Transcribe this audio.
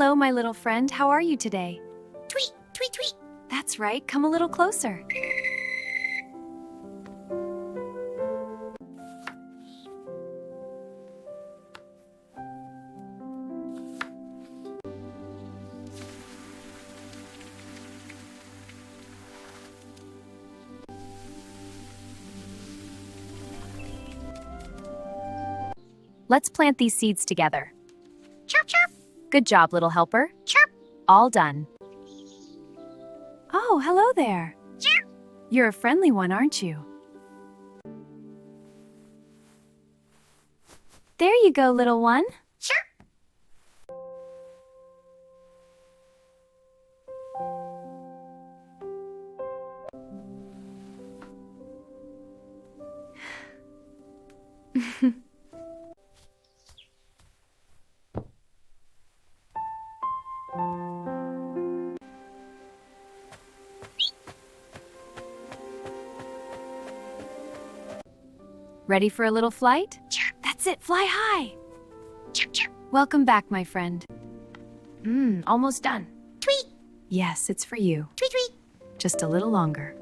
Hello, my little friend. How are you today? Tweet, tweet, tweet. That's right. Come a little closer. Let's plant these seeds together. Chirp, chirp, Good job, little helper. chirp, All done. Oh, hello there. chirp. You're a friendly one, aren't you? There you go, little one. Chirp. Ready for a little flight? Chirp. That's it, fly high. Chirp, chirp. Welcome back, my friend. Almost done. Tweet, Yes, it's for you. tweet, tweet. Just a little longer.